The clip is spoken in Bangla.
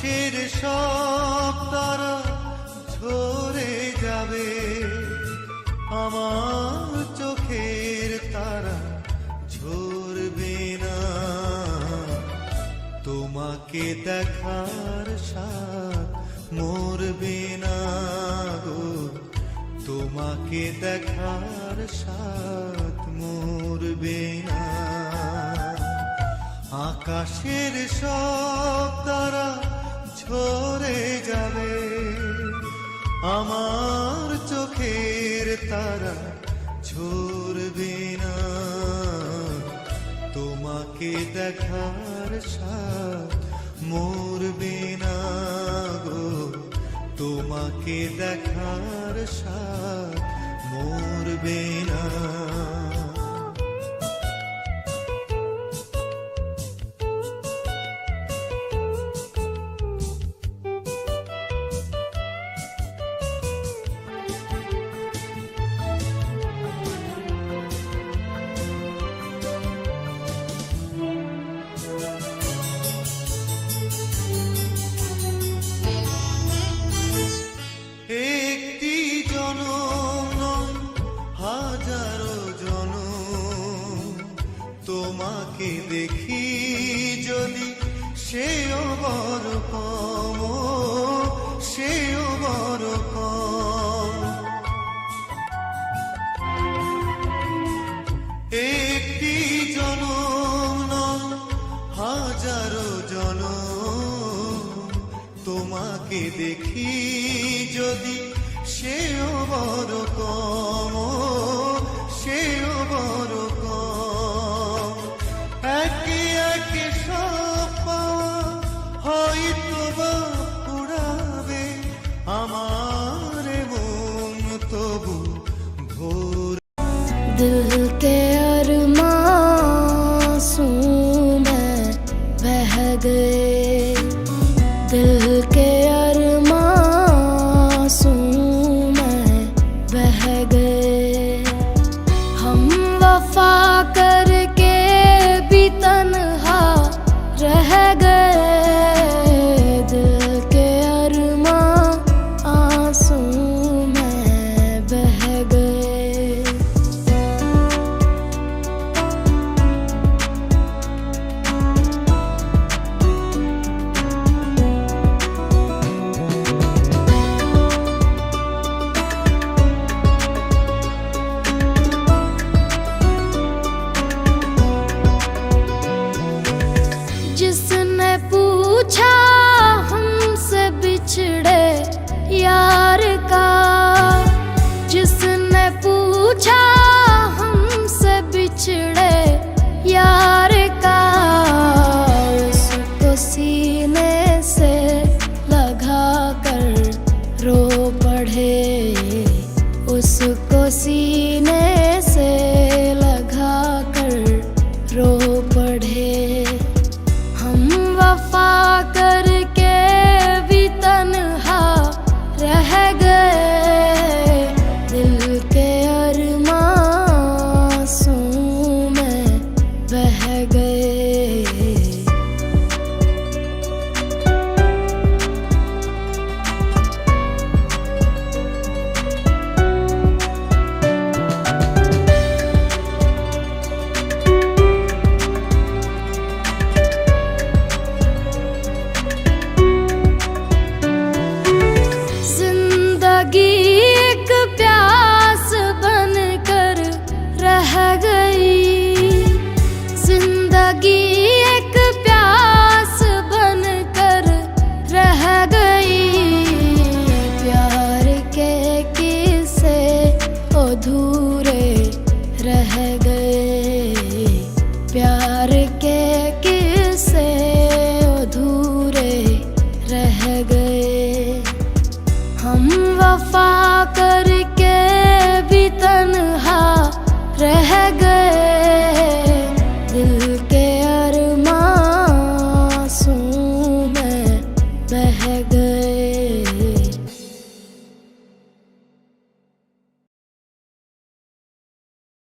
আকাশের সব তারা ঝরে যাবে, আমার চোখের তারা ঝরবে না। তোমাকে দেখার স্বাদ মরবে না গো, তোমাকে দেখার স্বাদ মরবে না। আকাশের সব তারা ঝরে যাবে, আমার চোখের তারা ঝরবে না। তোমাকে দেখার স্বাদ মরবে না গো, তোমাকে দেখার স্বাদ মরবে না। একটি জনম নয় হাজারো জনম, তোমাকে দেখি যদি সেও বড় কম, সেও বড় কম। একটি জনম নয় হাজারো জনম, তোমাকে দেখি যদি সেও বড় কম, সেও বড় কম। একে একে সব পাওয়া হয়তো বা পুরাবে আমার মন, তবু ভোর दिल के अरमासूं में बह गए, दिल के अरमासूं में बह गए। हम वफा करके भी तन्हा रह गए, दिल के अरमां आंसू में बह गए। जिसने पूछा हमसे बिछड़े यार का, जिसने पूछा हमसे बिछड़े यार का, उसको सीने से लगा कर रो पड़े, उसको सीने से लगा कर रो पड़े। हम वफा करके भी तन्हा रह गए, दिल के अरमासूं में बह गए। जिंदगी एक प्यास बनकर रह गई, जिंदगी एक प्यास बनकर रह गई। प्यार के किस्से अधूरे रह गए।